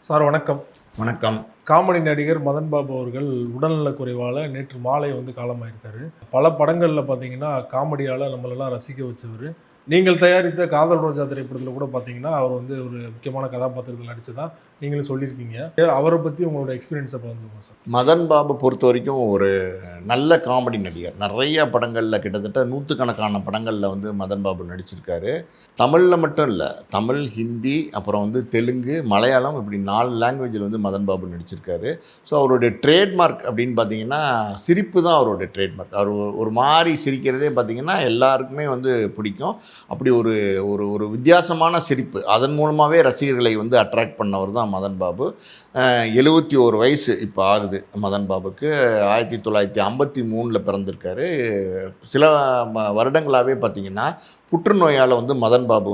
Sir வணக்கம். வணக்கம். Comedy நடிகர் மதன் பாபு அவர்கள் உடல்நலக் குறைவால் நேற்று மாலை காலமாயிருக்காரு. பல படங்களில் பார்த்தீங்கன்னா காமெடியால் நம்மளெல்லாம் ரசிக்க வச்சவர். நீங்கள் தயாரித்த காதல் ரோஜா திரைப்படத்தில் கூட பார்த்தீங்கன்னா அவர் ஒரு முக்கியமான கதாபாத்திரத்தில் நடிச்சதா நீங்களும் சொல்லியிருக்கீங்க. அவரை பற்றி உங்களோட எக்ஸ்பீரியன்ஸை பகிர்ந்துக்கோங்க சார். மதன் பாபு பொறுத்த வரைக்கும் ஒரு நல்ல காமெடி நடிகர். நிறைய படங்களில் கிட்டத்தட்ட நூற்றுக்கணக்கான படங்களில் மதன் பாபு நடிச்சிருக்காரு. தமிழில் மட்டும் இல்லை, தமிழ், ஹிந்தி, அப்புறம் தெலுங்கு, மலையாளம், இப்படி 4 லாங்குவேஜில் மதன் பாபு நடிச்சிருக்காரு. ஸோ அவருடைய ட்ரேட்மார்க் அப்படின்னு பார்த்தீங்கன்னா சிரிப்பு தான் அவருடைய ட்ரேட்மார்க். அவர் ஒரு மாதிரி சிரிக்கிறதே பார்த்தீங்கன்னா எல்லாருக்குமே பிடிக்கும். அப்படி ஒரு ஒரு ஒரு வித்தியாசமான சிரிப்பு, அதன் மூலமாகவே ரசிகர்களை அட்ராக்ட் பண்ணவர் தான் மதன் பாபு. 71 வயசு இப்போ ஆகுது மதன் பாபுக்கு. 1953 பிறந்திருக்காரு. சில வருடங்களாகவே பார்த்திங்கன்னா புற்றுநோயால் மதன் பாபு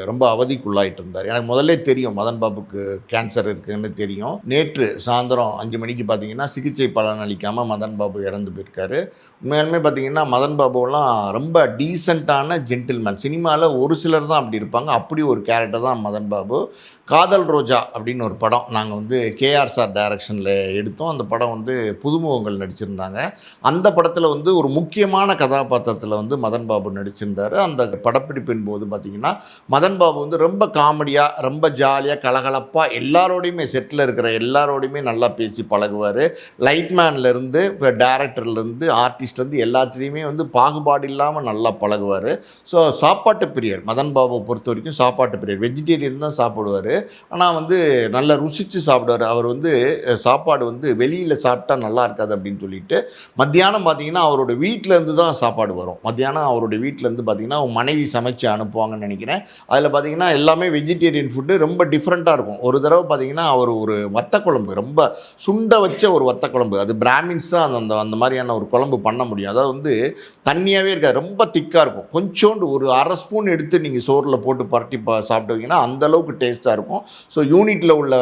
ரொம்ப அவதிக்குள்ளாயிட்டு இருந்தார். எனக்கு முதல்ல தெரியும் மதன் பாபுக்கு கேன்சர் இருக்குதுன்னு தெரியும். நேற்று சாயந்தரம் 5 மணிக்கு பார்த்திங்கன்னா சிகிச்சை பலனளிக்காமல் மதன் பாபு இறந்து போயிருக்காரு. உண்மையாலுமே பார்த்திங்கன்னா மதன் பாபுலாம் ரொம்ப டீசெண்டான ஜென்டில்மேன். சினிமாவில் ஒரு சிலர் தான் அப்படி இருப்பாங்க. அப்படி ஒரு கேரக்டர் தான் மதன் பாபு. காதல் ரோஜா அப்படின்னு ஒரு படம் நாங்கள் கேஆர் சார் டைரக்ஷனில் எடுத்தோம். அந்த படம் புதுமுகங்கள் நடிச்சிருந்தாங்க. அந்த படத்தில் ஒரு முக்கியமான கதாபாத்திரத்தில் மதன் பாபு நடிச்சிருந்தார். அந்த படப்பிடிப்பின் போது பார்த்திங்கன்னா மதன் பாபு ரொம்ப காமெடியாக, ரொம்ப ஜாலியாக, கலகலப்பாக எல்லாரோடையுமே, செட்டில் இருக்கிற எல்லாரோடையுமே நல்லா பேசி பழகுவார். லைட்மேன்லேருந்து இப்போ டேரக்டர்லேருந்து ஆர்டிஸ்ட்லேருந்து எல்லாத்துலேயுமே பாகுபாடு இல்லாமல் நல்லா பழகுவார். ஸோ சாப்பாட்டு பிரியர் மதன் பாபுவை பொறுத்த வரைக்கும். சாப்பாட்டு பிரியர், வெஜிடேரியன் தான் சாப்பிடுவார். ஆனால் நல்லா ருசித்து சாப்பிடுவார். அவர் சாப்பாடு வெளியில் சாப்பிட்டா நல்லா இருக்காது அப்படின்னு சொல்லிட்டு மத்தியானம் பார்த்திங்கன்னா அவரோட வீட்டிலேருந்து தான் சாப்பாடு வரும். மத்தியானம் அவருடைய வீட்டிலேருந்து பார்த்திங்கன்னா அவங்க மனைவி சமைச்சு அனுப்புவாங்கன்னு நினைக்கிறேன். அதில் பார்த்திங்கன்னா எல்லாமே வெஜிடேரியன் ஃபுட்டு, ரொம்ப டிஃப்ரெண்ட்டாக இருக்கும். ஒரு தடவை பார்த்திங்கன்னா அவர் ஒரு வத்த குழம்பு, ரொம்ப சுண்ட வச்ச ஒரு வத்த குழம்பு, அது பிராமின்ஸ் தான் அந்த மாதிரியான ஒரு குழம்பு பண்ண முடியும். அதாவது தண்ணியாகவே இருக்காது, ரொம்ப திக்காக இருக்கும். கொஞ்சோண்டு ஒரு அரை ஸ்பூன் எடுத்து நீங்கள் சோறில் போட்டு பரட்டி சாப்பிடுவீங்கன்னா அந்தளவுக்கு டேஸ்ட்டாக இருக்கும். ஸோ யூனிட்டில் உள்ள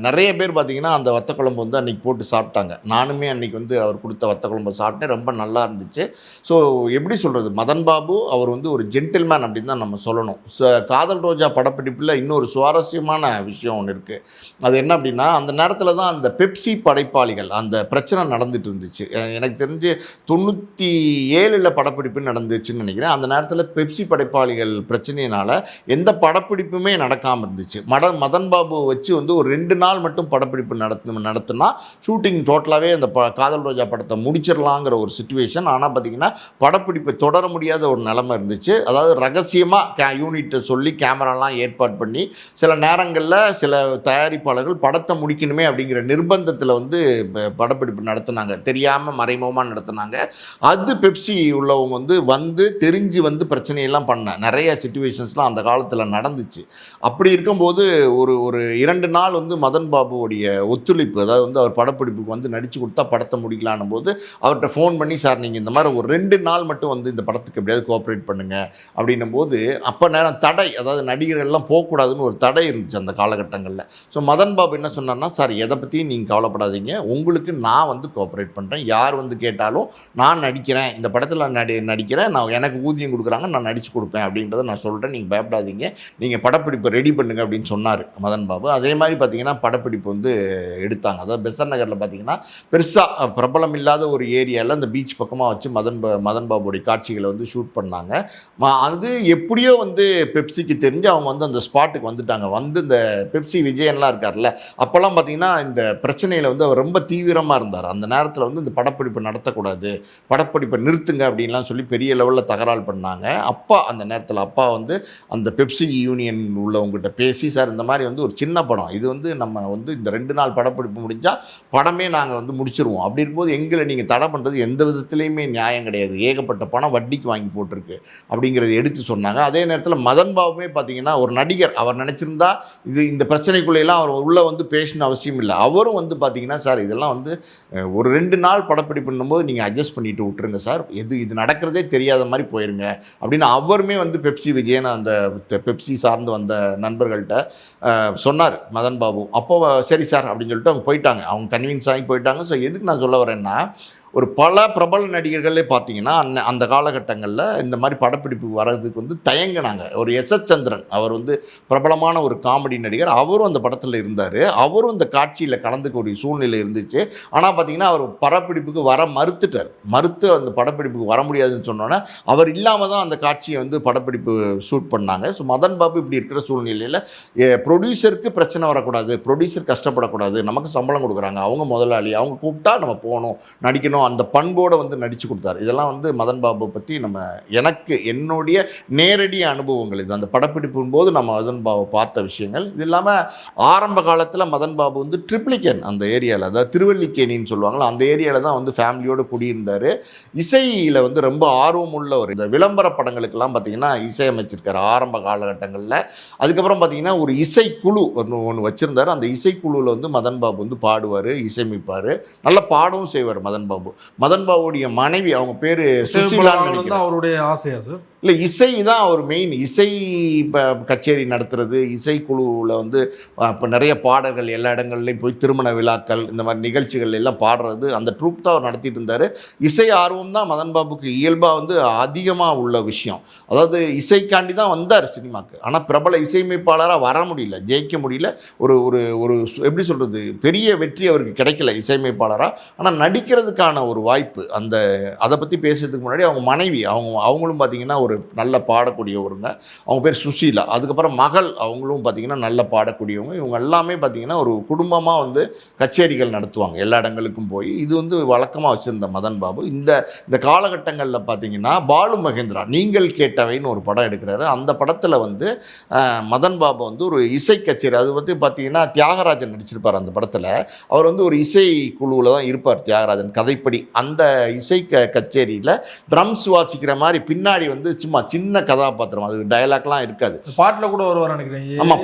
நிறைய பேர் பார்த்திங்கன்னா அந்த வத்த குழம்பு அன்றைக்கி போட்டு சாப்பிட்டாங்க. நானுமே அன்றைக்கி அவர் கொடுத்த வத்த குழம்பு சாப்பிட்டேன். ரொம்ப நல்லா இருந்துச்சு. ஸோ எப்படி சொல்கிறது, மதன் பாபு அவர் ஒரு ஜென்டில்மேன் அப்படின்னு தான் நம்ம சொல்லணும். காதல் ரோஜா படப்பிடிப்பில் இன்னொரு சுவாரஸ்யமான விஷயம் ஒன்று இருக்குது. அது என்ன அப்படின்னா, அந்த நேரத்தில் தான் அந்த பெப்சி படைப்பாளிகள் அந்த பிரச்சனை நடந்துட்டு இருந்துச்சு. எனக்கு தெரிஞ்சு 97 படப்பிடிப்பு நடந்துச்சுன்னு நினைக்கிறேன். அந்த நேரத்தில் பெப்சி படைப்பாளிகள் பிரச்சனையினால் எந்த படப்பிடிப்புமே நடக்காமல் இருந்துச்சு. மதன் பாபு வச்சு ஒரு 2 நாள் மட்டும் படப்பிடிப்பு நடத்துனா ஷூட்டிங் டோட்டலாகவே அந்த காதல் ரோஜா படத்தை முடிச்சிடலாங்கிற ஒரு சிச்சுவேஷன். ஆனால் பார்த்திங்கன்னா படப்பிடிப்பை தொடர முடியாத ஒரு நிலைமை இருந்துச்சு. அதாவது ரகசியமாக யூனிட்டை சொல்லி கேமராலாம் ஏற்பாடு பண்ணி சில நேரங்களில் சில தயாரிப்பாளர்கள் படத்தை முடிக்கணுமே அப்படிங்கிற நிர்பந்தத்தில் படப்பிடிப்பு நடத்தினாங்க. தெரியாமல் மறைமுகமாக நடத்தினாங்க. அது பெப்சி உள்ளவங்க தெரிஞ்சு பிரச்சனையெல்லாம் பண்ண நிறைய சிச்சுவேஷன்ஸ்லாம் அந்த காலத்தில் நடந்துச்சு. அப்படி இருக்கும்போது ஒரு 2 நாள் மதன் பாபுவோடைய ஒத்துழைப்பு, அதாவது அவர் படப்பிடிப்புக்கு நடித்து கொடுத்தா படத்தை முடிக்கலான்னும் போது அவர்கிட்ட ஃபோன் பண்ணி, சார் நீங்கள் இந்த மாதிரி ஒரு 2 நாள் மட்டும் இந்த படத்துக்கு எப்படியாவது கோஆப்ரேட் பண்ணுங்கள் அப்படின்னும் போது அப்போ நேரம் தடை, அதாவது நடிகர்கள்லாம் போகக்கூடாதுன்னு ஒரு தடை இருந்துச்சு அந்த காலகட்டங்களில். ஸோ மதன் பாபு என்ன சொன்னார்னா, சார் எதை பற்றியும் நீங்கள் கவலைப்படாதீங்க, உங்களுக்கு நான் கோஆப்ரேட் பண்ணுறேன், யார் கேட்டாலும் நான் நடிக்கிறேன், இந்த படத்தில் நடிக்கிறேன், நான் எனக்கு ஊதியம் கொடுக்குறாங்க, நான் நடித்து கொடுப்பேன் அப்படின்றத நான் சொல்கிறேன், நீங்கள் பயப்படாதீங்க, நீங்கள் படப்பிடிப்பை ரெடி பண்ணுங்க அப்படின்னு சொன்னார் மதன் பாபு. அதே மாதிரி பார்த்திங்கன்னா படப்பிடிப்பு எடுத்தாங்க. அதாவது பெசன் நகரில் பார்த்திங்கன்னா பெருசாக பிரபலம் இல்லாத ஒரு ஏரியாவில் அந்த பீச் பக்கமாக வச்சு மதன் பாபுடைய காட்சிகளை ஷூட் பண்ணாங்க. அது எப்படியோ பெப்சிக்கு தெரிஞ்சு அவங்க அந்த ஸ்பாட்டுக்கு வந்துட்டாங்க. இந்த பெப்சி விஜயன்லாம் இருக்கார்ல, அப்போல்லாம் பார்த்திங்கன்னா இந்த பிரச்சனையில் அவர் ரொம்ப தீவிரமாக இருந்தார். அந்த நேரத்தில் இந்த படப்பிடிப்பு நடத்தக்கூடாது, படப்பிடிப்பை நிறுத்துங்க அப்படின்லாம் சொல்லி பெரிய லெவலில் தகராறு பண்ணாங்க. அப்பா அந்த நேரத்தில் அந்த பெப்சி யூனியன் உள்ளவங்ககிட்ட பேசி, சார் இந்த மாதிரி ஒரு சின்ன படம் இது, நம்ம இந்த 2 நாள் படப்பிடிப்பு முடிஞ்சால் படமே நாங்கள் முடிச்சிருவோம், அப்படி இருக்கும்போது எங்களை நீங்கள் தடை பண்ணுறது எந்த விதத்துலேயுமே நியாயம் கிடையாது, ஏகப்பட்ட பணம் வட்டிக்கு வாங்கி போட்டிருக்கு அப்படிங்கிறது எடுத்து சொன்னாங்க. அதே நேரத்தில் மதன் பாபுமே பார்த்திங்கன்னா ஒரு நடிகர், அவர் நினச்சிருந்தா இந்த பிரச்சனைக்குள்ளேலாம் அவர் உள்ளே பேசணும் அவசியம் இல்லை. அவரும் பார்த்திங்கன்னா, சார் இதெல்லாம் ஒரு 2 நாள் படப்பிடிப்புன்னும் போது நீங்கள் அட்ஜஸ்ட் பண்ணிட்டு விட்டுருங்க சார், இது நடக்கிறதே தெரியாத மாதிரி போயிருங்க அப்படின்னு அவருமே பெப்சி விஜயன் அந்த பெப்சி சார்ந்து வந்த நண்பர்கள்ட்ட சொன்னார் மதன் பாபு. அப்போ சரி சார் அப்படின்னு சொல்லிட்டு அவங்க போயிட்டாங்க, அவங்க கன்வின்ஸ் ஆகி போயிட்டாங்க. ஸோ எதுக்கு நான் சொல்ல வரேன்னா, ஒரு பல பிரபல நடிகர்களே பார்த்தீங்கன்னா அந்த காலகட்டங்களில் இந்த மாதிரி படப்பிடிப்பு வர்றதுக்கு வந்து தயங்கினாங்க. ஒரு எஸ்.எஸ். சந்திரன் அவர் வந்து பிரபலமான ஒரு காமெடி நடிகர், அவரும் அந்த படத்தில் இருந்தார். அவரும் இந்த காட்சியில் கலந்துக்கூடிய சூழ்நிலை இருந்துச்சு. ஆனால் பார்த்தீங்கன்னா அவர் படப்பிடிப்புக்கு வர மறுத்து அந்த படப்பிடிப்புக்கு வர முடியாதுன்னு சொன்னோன்னே அவர் இல்லாமல் தான் அந்த காட்சியை வந்து படப்பிடிப்பு ஷூட் பண்ணாங்க. ஸோ மதன் பாபு இப்படி இருக்கிற சூழ்நிலையில் ப்ரொடியூசருக்கு பிரச்சனை வரக்கூடாது, ப்ரொடியூசர் கஷ்டப்படக்கூடாது, நமக்கு சம்பளம் கொடுக்குறாங்க, அவங்க முதலாளி, அவங்க கூப்பிட்டா நம்ம போகணும், நடிக்கணும், அந்த பண்போடு வந்து நடித்து கொடுத்தாரு. இதெல்லாம் வந்து மதன் பாபு பற்றி என்னுடைய நேரடி அனுபவங்கள் இது. அந்த படப்பிடிப்பின் போது நம்ம மதன் பாபு பார்த்த விஷயங்கள். இது இல்லாமல் ஆரம்ப காலத்தில் மதன் பாபு வந்து ட்ரிப்ளிகேன் அந்த ஏரியாவில், அதாவது திருவல்லிக்கேணின்னு சொல்லுவாங்களா, அந்த ஏரியாவில் தான் வந்து ஃபேமிலியோடு குடியிருந்தார். இசையில் வந்து ரொம்ப ஆர்வம் உள்ளவர். இந்த விளம்பர படங்களுக்கெல்லாம் பார்த்திங்கன்னா இசையமைச்சிருக்காரு ஆரம்ப காலகட்டங்களில். அதுக்கப்புறம் பார்த்திங்கன்னா ஒரு இசைக்குழு ஒன்று வச்சுருந்தார். அந்த இசைக்குழுவில் வந்து மதன் பாபு வந்து பாடுவார், இசையமைப்பார், நல்லா பாடவும் செய்வார் மதன் பாபு. மதன் பாபுடைய மனைவி, அவங்க பேர் சுசீலான்னு நினைக்கிறேன். அவருடைய ஆசையா சார்? இல்லை, இசை தான் அவர் மெயின். இசை கச்சேரி நடத்துறது, இசைக்குழுவில் வந்து இப்போ நிறைய பாடல்கள் எல்லா இடங்கள்லையும் போய் திருமண விழாக்கள் இந்த மாதிரி நிகழ்ச்சிகள் எல்லாம் பாடுறது, அந்த ட்ரூப் தான் அவர் நடத்திட்டு இருந்தார். இசை ஆர்வம் தான் மதன் பாபுக்கு இயல்பாக வந்து அதிகமாக உள்ள விஷயம். அதாவது இசைக்காண்டி தான் வந்தார் சினிமாவுக்கு. ஆனால் பிரபல இசையமைப்பாளராக வர முடியல, ஜெயிக்க முடியல. ஒரு ஒரு ஒரு எப்படி சொல்கிறது, பெரிய வெற்றி அவருக்கு கிடைக்கல இசையமைப்பாளராக. ஆனால் நடிக்கிறதுக்கான ஒரு வாய்ப்பு, அதை பற்றி பேசுறதுக்கு முன்னாடி அவங்க மனைவி அவங்களும் பார்த்திங்கன்னா ஒரு நல்ல பாடக்கூடியவருங்க. அவங்க பேர் சுசீலா. அதுக்கப்புறம் மகள், அவங்களும் பார்த்திங்கன்னா நல்ல பாடக்கூடியவங்க. இவங்க எல்லாமே பார்த்திங்கன்னா ஒரு குடும்பமாக வந்து கச்சேரிகள் நடத்துவாங்க எல்லா இடங்களுக்கும் போய். இது வந்து வழக்கமாக வச்சுருந்த மதன் பாபு. இந்த காலகட்டங்களில் பார்த்திங்கன்னா பாலு மகேந்திரா நீங்கள் கேட்டவைன்னு ஒரு படம் எடுக்கிறாரு. அந்த படத்தில் வந்து மதன் பாபு வந்து ஒரு இசை கச்சேரி, அது வந்து பார்த்திங்கன்னா தியாகராஜன் நடிச்சிருப்பார் அந்த படத்தில். அவர் வந்து ஒரு இசை குழுவில் தான் இருப்பார் தியாகராஜன் கதைப்படி. அந்த இசை கச்சேரியில் ட்ரம்ஸ் வாசிக்கிற மாதிரி பின்னாடி வந்து சும்மா சின்ன கதாபாத்திரம், அது டயலாக்லாம் இருக்காது. பாட்டில் கூட வருவார் நினைக்கிறேன். ஆமாம்,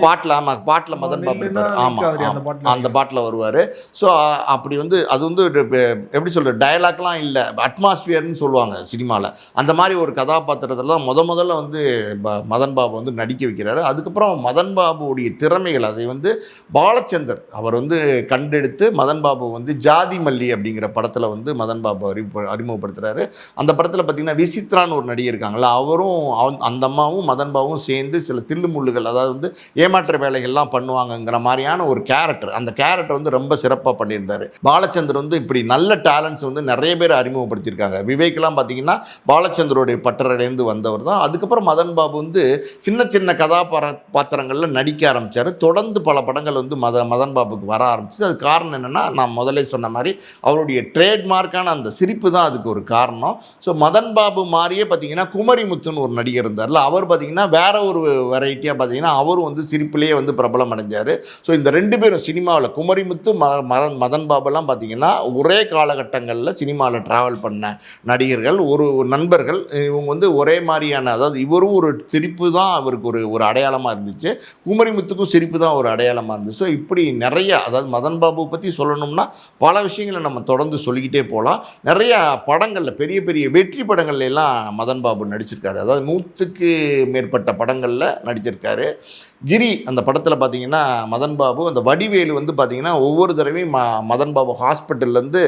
பாட்டில் மதன் பாபு இருப்பார். ஆமாம், அந்த பாட்டில் வருவார். ஸோ அப்படி வந்து அது வந்து எப்படி சொல்கிறது, டயலாக்லாம் இல்லை, அட்மாஸ்பியர்னு சொல்லுவாங்க சினிமாவில். அந்த மாதிரி ஒரு கதாபாத்திரத்தில் தான் முதல்ல வந்து மதன் பாபு வந்து நடிக்க வைக்கிறாரு. அதுக்கப்புறம் மதன் பாபுடைய திறமைகள் அதை வந்து பாலச்சந்தர் அவர் வந்து கண்டெடுத்து மதன் பாபு வந்து ஜாதி மல்லி அப்படிங்கிற படத்தில் வந்து மதன் பாபு அறிமுகப்படுத்துகிறாரு. அந்த படத்தில் பார்த்திங்கன்னா விசித்ரான்னு ஒரு நடிகர் இருக்காங்களா, அவரும் அந்த அம்மாவும் மதன் பாபுவும் சேர்ந்து சில தில்லுமுள்ளுகள், அதாவது வந்து ஏமாற்ற வேலைகள்லாம் பண்ணுவாங்கங்கிற மாதிரியான ஒரு கேரக்டர், அந்த கேரக்டர் வந்து ரொம்ப சிறப்பாக பண்ணியிருந்தார். பாலச்சந்தர் வந்து இப்படி நல்ல டேலண்ட்ஸ் வந்து நிறைய பேர் அறிமுகப்படுத்தியிருக்காங்க. விவேக்லாம் பார்த்திங்கன்னா பாலச்சந்தருடைய பட்டறையிலேருந்து வந்தவர் தான். அதுக்கப்புறம் மதன் பாபு வந்து சின்ன சின்ன கதாபாத்திரங்களில் நடிக்க ஆரம்பித்தார். தொடர்ந்து பல படங்கள் வந்து மதன் பாபுக்கு வர ஆரம்பிச்சு. அது காரணம் என்னென்னா, நான் முதலே சொன்ன மாதிரி அவருடைய ட்ரேட்மார்க்கான அந்த சிரிப்பு தான் அதுக்கு ஒரு காரணம். ஸோ மதன் பாபு மாதிரியே பார்த்திங்கன்னா குமரிமுத்துன்னு ஒரு நடிகர் இருந்தார்ல, அவர் பார்த்திங்கன்னா வேற ஒரு வெரைட்டியாக பார்த்திங்கன்னா அவரும் வந்து சிரிப்பிலேயே வந்து பிரபலம் அடைஞ்சார். ஸோ இந்த ரெண்டு பேரும் சினிமாவில் குமரிமுத்து மதன் பாபுலாம் பார்த்திங்கன்னா ஒரே காலகட்டங்களில் சினிமாவில் ட்ராவல் பண்ண நடிகர்கள், ஒரு நண்பர்கள். இவங்க வந்து ஒரே மாதிரியான, அதாவது இவரும் ஒரு சிரிப்பு தான் அவருக்கு ஒரு அடையாளமாக இருந்துச்சு, குமரிமுத்துக்கும் சிரிப்பு தான் ஒரு அடையாளமாக இருந்துச்சு. ஸோ இப்படி நிறைய, அதாவது மதன் பாபு பற்றி சொல்லணும்னா பல விஷயங்களை நம்ம தொடர்ந்து சொல்லிக்கிட்டே போகலாம். நிறைய படங்களில் பெரிய பெரிய வெற்றி படங்கள்ல எல்லாம் மதன் பாபு நடிச்சிருக்காரு. அதாவது 100க்கு மேற்பட்ட படங்களில் நடிச்சிருக்காரு. கிரி அந்த படத்தில் பார்த்திங்கன்னா மதன் பாபு, அந்த வடிவேலு வந்து பார்த்திங்கன்னா ஒவ்வொரு தடவையும் மதன் பாபு ஹாஸ்பிட்டல்லேருந்து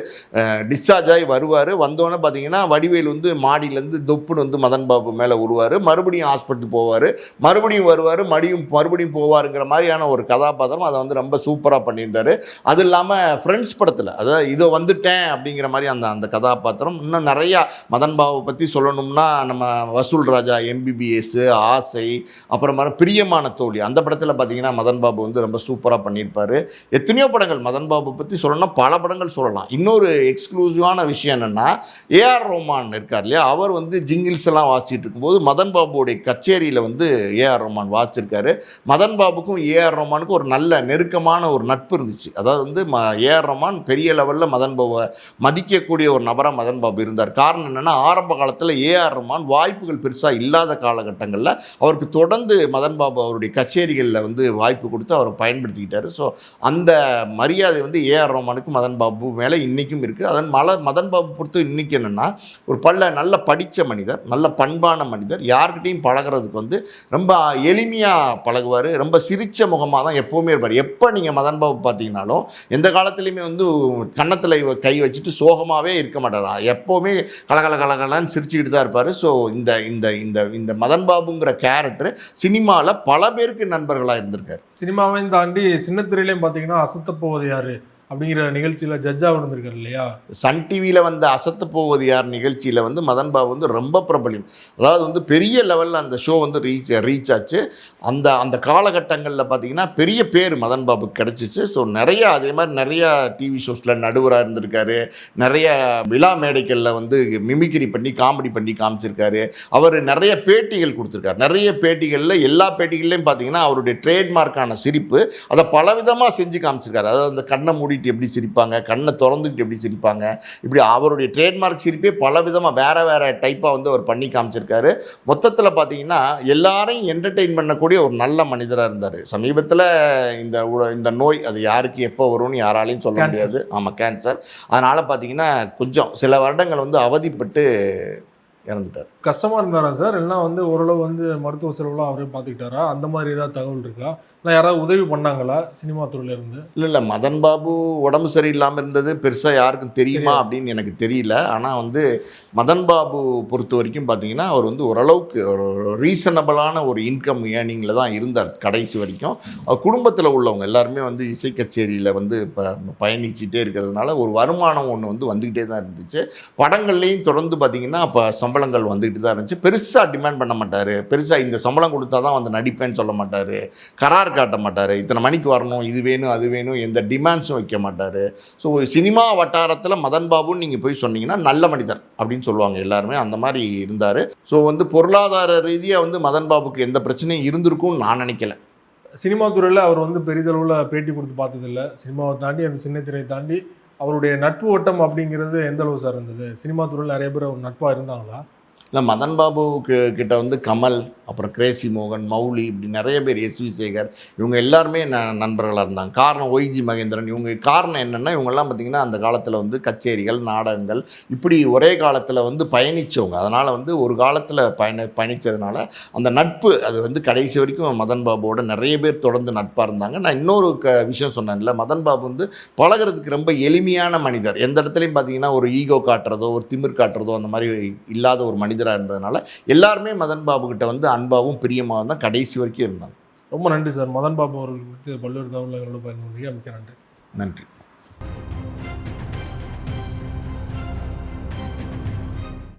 டிஸ்சார்ஜ் ஆகி வருவார். வந்தோடனே பார்த்திங்கன்னா வடிவேலு வந்து மாடியிலேருந்து தொப்புன்னு வந்து மதன் பாபு மேலே வருவார், மறுபடியும் ஹாஸ்பிட்டல் போவார், மறுபடியும் வருவார், மறுபடியும் போவாருங்கிற மாதிரியான ஒரு கதாபாத்திரம். அதை வந்து ரொம்ப சூப்பராக பண்ணியிருந்தார். அது இல்லாமல் ஃப்ரெண்ட்ஸ் படத்தில், அதாவது இதோ வந்துட்டேன் அப்படிங்கிற மாதிரி அந்த கதாபாத்திரம். இன்னும் நிறையா மதன் பாபு பற்றி சொல்லணும்னா நம்ம வசூல் ராஜா, எம்பிபிஎஸ், ஆசை, அப்புறமா பிரியமான தோழி, அந்த படத்தில் பார்த்தீங்கன்னா மதன் பாபு வந்து ரொம்ப சூப்பராக பண்ணியிருப்பார். எத்தனையோ படங்கள் மதன் பாபு பற்றி சொல்லணும்னா பல படங்கள் சொல்லலாம். இன்னொரு எக்ஸ்க்ளூசிவான விஷயம் என்னென்னா, ஏஆர் ரோமான் இருக்கார் இல்லையா, அவர் வந்து ஜிங்கிள்ஸ் எல்லாம் வாசிச்சுட்டு இருக்கும்போது மதன் பாபுடைய கச்சேரியில் வந்து ஏஆர் ரோமான் வாசிச்சிருக்காரு. மதன் பாபுக்கும் ஏஆர் ரோமானுக்கும் ஒரு நல்ல நெருக்கமான ஒரு நட்பு இருந்துச்சு. அதாவது வந்து ஏஆர் ரோமான் பெரிய லெவலில் மதன் பாபுவை மதிக்கக்கூடிய ஒரு நபராக மதன் பாபு இருந்தார். காரணம் என்னென்னா, ஆரம்ப காலத்தில் ஏஆர் ரோமான் வாய்ப்புகள் பெருசாக இல்லாத காலகட்டங்களில் அவருக்கு தொடர்ந்து மதன் பாபு அவருடைய கச்சேரிகளில் வந்து வாய்ப்பு கொடுத்து அவரை பயன்படுத்திக்கிட்டாரு. ஸோ அந்த மரியாதை வந்து ஏஆர் ரஹ்மானுக்கு மதன் பாபு மேலே இன்றைக்கும் இருக்குது. அதன் மதன் பாபு பொறுத்து இன்றைக்கி என்னென்னா ஒரு நல்ல படித்த மனிதர், நல்ல பண்பான மனிதர், யார்கிட்டையும் பழகிறதுக்கு வந்து ரொம்ப எளிமையாக பழகுவார், ரொம்ப சிரித்த முகமாக தான் எப்போவுமே இருப்பார். எப்போ நீங்கள் மதன் பாபு பார்த்தீங்கன்னாலும் எந்த காலத்துலேயுமே வந்து கன்னத்தில் கை வச்சுட்டு சோகமாகவே இருக்க மாட்டார். எப்போவுமே கலகலன்னு சிரிச்சுக்கிட்டு தான் இருப்பார். ஸோ இந்த இந்த இந்த இந்த மதன் பாபுங்கிற கேரக்டர் சினிமாவில் பல பேருக்கு நண்பர்களாக இருந்திருக்காரு. சினிமாவையும் தாண்டி சின்னத்திரையிலையும் பார்த்தீங்கன்னா அசத்த போவது யாரு அப்படிங்கிற நிகழ்ச்சியில் ஜட்ஜாக இருந்திருக்காரு இல்லையா? சன் டிவியில் வந்து அசத்து போவது யார் நிகழ்ச்சியில் வந்து மதன் பாபு வந்து ரொம்ப பிரபலியம். அதாவது வந்து பெரிய லெவலில் அந்த ஷோ வந்து ரீச் ஆச்சு. அந்த காலகட்டங்களில் பார்த்திங்கன்னா பெரிய பேர் மதன் பாபுக்கு கிடச்சிச்சு. ஸோ நிறையா அதே மாதிரி நிறையா டிவி ஷோஸில் நடுவராக இருந்திருக்காரு. நிறைய விழா மேடைகளில் வந்து மிமிக்ரி பண்ணி காமெடி பண்ணி காமிச்சிருக்காரு. அவர் நிறைய பேட்டிகள் கொடுத்துருக்காரு. நிறைய பேட்டிகளில் எல்லா பேட்டிகள்லையும் பார்த்திங்கன்னா அவருடைய ட்ரேட்மார்க்கான சிரிப்பு அதை பலவிதமாக செஞ்சு காமிச்சிருக்காரு. அதாவது அந்த கண்ணை மூடிட்டு எப்படி சிரிப்பாங்க, கண்ணை திறந்துக்கிட்டு எப்படி சிரிப்பாங்க, இப்படி அவருடைய ட்ரேட்மார்க் சிரிப்பே பல விதமாக வேறு டைப்பாக வந்து அவர் பண்ணி காமிச்சிருக்காரு. மொத்தத்தில் பார்த்தீங்கன்னா எல்லாரையும் என்டர்டெயின் பண்ணக்கூடிய ஒரு நல்ல மனிதராக இருந்தார். சமீபத்தில் இந்த நோய் அது யாருக்கு எப்போ வரும்னு யாராலையும் சொல்ல முடியாது. ஆமாம், கேன்சர். அதனால் பார்த்தீங்கன்னா கொஞ்சம் சில வருடங்கள் வந்து அவதிப்பட்டு இறந்துட்டார். கஷ்டமாக இருந்தாரா சார்? இல்லைனா வந்து ஓரளவு வந்து மருத்துவ செலவுலாம் அவரே பார்த்துக்கிட்டாரா? அந்த மாதிரி ஏதாவது தகவல் இருக்கா? இல்லை யாராவது உதவி பண்ணாங்களா சினிமா துறையிலேருந்து? இல்லை மதன் பாபு உடம்பு சரியில்லாமல் இருந்தது பெருசாக யாருக்கும் தெரியுமா அப்படின்னு எனக்கு தெரியல. ஆனால் வந்து மதன் பாபு பொறுத்த வரைக்கும் பார்த்தீங்கன்னா அவர் வந்து ஓரளவுக்கு ஒரு ரீசனபிளான ஒரு இன்கம் ஏர்னிங்கில் தான் இருந்தார் கடைசி வரைக்கும். அவர் குடும்பத்தில் உள்ளவங்க எல்லாருமே வந்து இசை கச்சேரியில் வந்து பயணிச்சுட்டே இருக்கிறதுனால ஒரு வருமானம் ஒன்று வந்து வந்துக்கிட்டே தான் இருந்துச்சு. படங்கள்லேயும் தொடர்ந்து பார்த்திங்கன்னா அப்போ சம்பளங்கள் வந்துக்கிட்டு தான் இருந்துச்சு. பெருசாக டிமாண்ட் பண்ண மாட்டார். பெருசாக இந்த சம்பளம் கொடுத்தா தான் வந்து நடிப்பேன்னு சொல்ல மாட்டார். கரார் காட்ட மாட்டார். இத்தனை மணிக்கு வரணும், இது வேணும், அது வேணும், எந்த டிமாண்ட்ஸும் வைக்க மாட்டார். ஸோ சினிமா வட்டாரத்தில் மதன் பாபுன்னு நீங்கள் போய் சொன்னீங்கன்னா நல்ல மனிதர் அப்படின்னு சொல்லுவாங்க எல்லாருமே. அந்த மாதிரி இருந்தார். ஸோ வந்து பொருளாதார ரீதியாக வந்து மதன் பாபுக்கு எந்த பிரச்சனையும் இருந்திருக்கும்னு நான் நினைக்கல. சினிமா துறையில் அவர் வந்து பெரிதளவில் பேட்டி கொடுத்து பார்த்ததில்லை. சினிமாவை தாண்டி அந்த சின்னத்திரையை தாண்டி அவருடைய நட்பு வட்டம் அப்படிங்கிறது எந்த அளவு சார் இருந்தது? சினிமா துறையில் நிறைய பேர் ஒரு நட்பாக இருந்தாங்களா? இல்லை மதன் பாபுக்கு கிட்ட வந்து கமல், அப்புறம் கிரேசி மோகன், மௌலி, இப்படி நிறைய பேர், எஸ்வி சேகர், இவங்க எல்லாருமே நண்பர்களாக இருந்தாங்க. காரணம் ஒய்ஜி மகேந்திரன். இவங்க காரணம் என்னென்னா இவங்கெல்லாம் பார்த்திங்கன்னா அந்த காலத்தில் வந்து கச்சேரிகள், நாடகங்கள் இப்படி ஒரே காலத்தில் வந்து பயணித்தவங்க. அதனால் வந்து ஒரு காலத்தில் பயணித்ததுனால அந்த நட்பு அது வந்து கடைசி வரைக்கும் மதன் பாபுவோட நிறைய பேர் தொடர்ந்து நட்பாக இருந்தாங்க. நான் இன்னொரு விஷயம் சொன்னேன்ல, மதன் பாபு வந்து பழகிறதுக்கு ரொம்ப எளிமையான மனிதர். எந்த இடத்துலையும் பார்த்திங்கன்னா ஒரு ஈகோ காட்டுறதோ ஒரு திமிர் காட்டுறதோ அந்த மாதிரி இல்லாத ஒரு மனிதராக இருந்ததுனால எல்லாருமே மதன் பாபு கிட்ட வந்து அன்பாவும் பிரியமாக தான் கடைசி வரைக்கும் இருந்தாங்க. ரொம்ப நன்றி சார். மதன் பாபு அவர்கள் குறித்து பல்வேறு தகவல்களோடு பகிர்ந்து கொண்டீங்க. மிக்க நன்றி. நன்றி.